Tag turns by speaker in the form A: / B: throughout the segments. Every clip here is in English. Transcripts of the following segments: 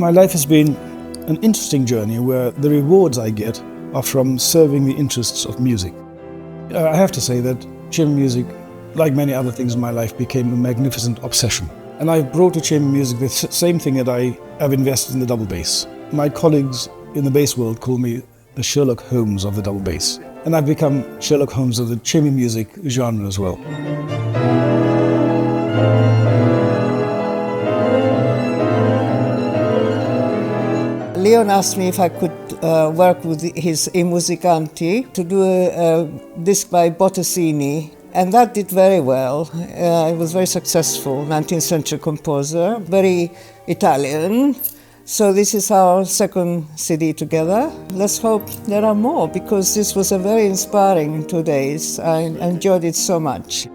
A: My life has been an interesting journey where the rewards I get are from serving the interests of music. I have to say that chamber music, like many other things in my life, became a magnificent obsession. And I've brought to chamber music the same thing that I have invested in the double bass. My colleagues in the bass world call me the Sherlock Holmes of the double bass. And I've become Sherlock Holmes of the chamber music genre as well.
B: Leon asked me if I could work with his I Musicanti to do a disc by Bottesini, and that did very well. It was very successful, 19th century composer, very Italian. So this is our second CD together. Let's hope there are more, because this was a very inspiring 2 days. I enjoyed it so much.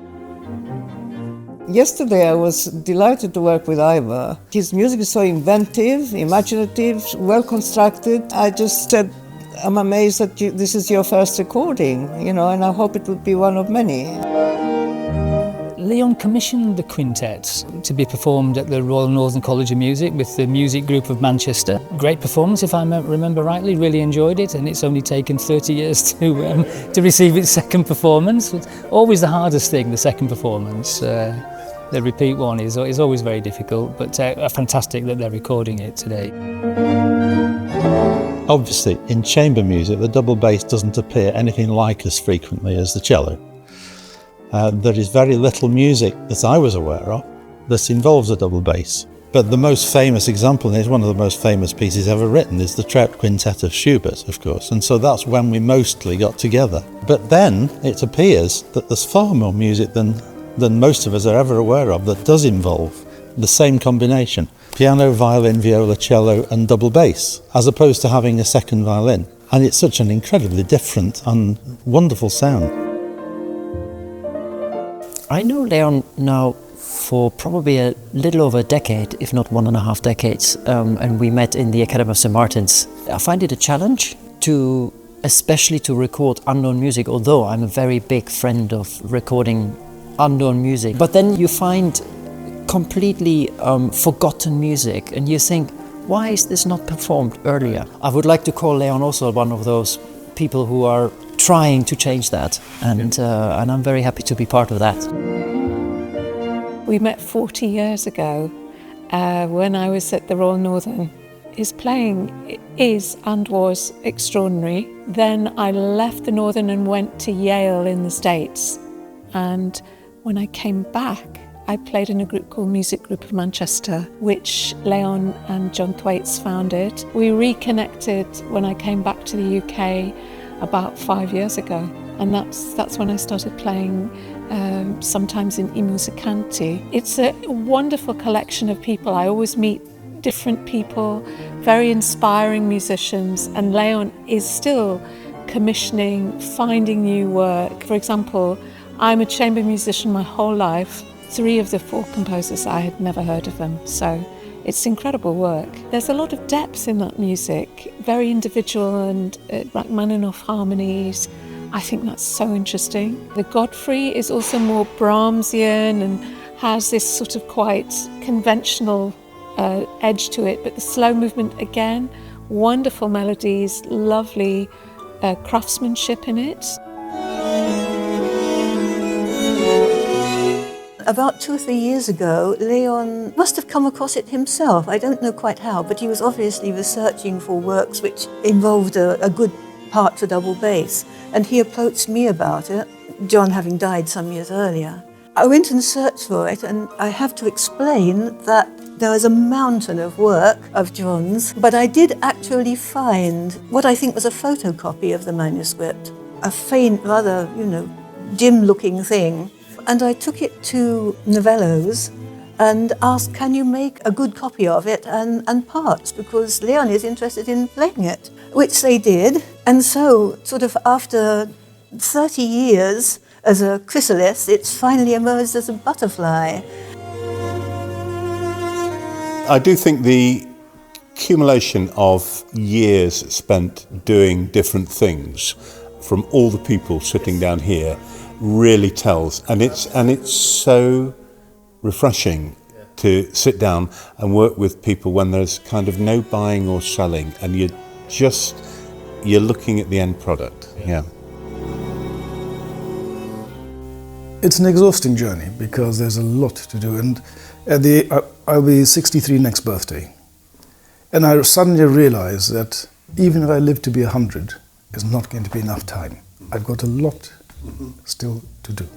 B: Yesterday I was delighted to work with Ivor. His music is so inventive, imaginative, well constructed. I just said, I'm amazed that this is your first recording, and I hope it will be one of many.
C: Leon commissioned the quintets to be performed at the Royal Northern College of Music with the Music Group of Manchester. Great performance, if I remember rightly, really enjoyed it, and it's only taken 30 years to receive its second performance. It's always the hardest thing, the second performance. The repeat one is always very difficult, but fantastic that they're recording it today.
D: Obviously, in chamber music, the double bass doesn't appear anything like as frequently as the cello. There is very little music that I was aware of that involves a double bass. But the most famous example, and it's one of the most famous pieces ever written, is the Trout Quintet of Schubert, of course, and so that's when we mostly got together. But then it appears that there's far more music than most of us are ever aware of that does involve the same combination: piano, violin, viola, cello and double bass, as opposed to having a second violin. And it's such an incredibly different and wonderful sound.
E: I know Leon now for probably a little over a decade, if not 1.5 decades, and we met in the Academy of St. Martin's. I find it a challenge especially to record unknown music, although I'm a very big friend of recording unknown music. But then you find completely forgotten music, and you think, why is this not performed earlier? I would like to call Leon also one of those people who are trying to change that, and I'm very happy to be part of that.
F: We met 40 years ago when I was at the Royal Northern. His playing is and was extraordinary. Then I left the Northern and went to Yale in the States, and when I came back, I played in a group called Music Group of Manchester, which Leon and John Thwaites founded. We reconnected when I came back to the UK about 5 years ago, and that's when I started playing sometimes in I Musicanti. It's a wonderful collection of people. I always meet different people, very inspiring musicians, and Leon is still commissioning, finding new work. For example, I'm a chamber musician my whole life. 3 of the 4 composers, I had never heard of them, so it's incredible work. There's a lot of depth in that music, very individual and Rachmaninoff harmonies. I think that's so interesting. The Godfrey is also more Brahmsian and has this sort of quite conventional edge to it, but the slow movement again, wonderful melodies, lovely craftsmanship in it.
G: About 2 or 3 years ago, Leon must have come across it himself. I don't know quite how, but he was obviously researching for works which involved a good part for double bass, and he approached me about it, John having died some years earlier. I went and searched for it, and I have to explain that there is a mountain of work of John's, but I did actually find what I think was a photocopy of the manuscript, a faint, rather, dim-looking thing. And I took it to Novello's and asked, can you make a good copy of it and parts, because Leon is interested in playing it, which they did. And so, sort of after 30 years as a chrysalis, it's finally emerged as a butterfly.
H: I do think the accumulation of years spent doing different things from all the people sitting down here really tells, and it's so refreshing to sit down and work with people when there's kind of no buying or selling, and you're looking at the end product. Yeah.
A: It's an exhausting journey because there's a lot to do, and I'll be 63 next birthday, and I suddenly realize that even if I live to be 100, it's not going to be enough time. I've got a lot still to do.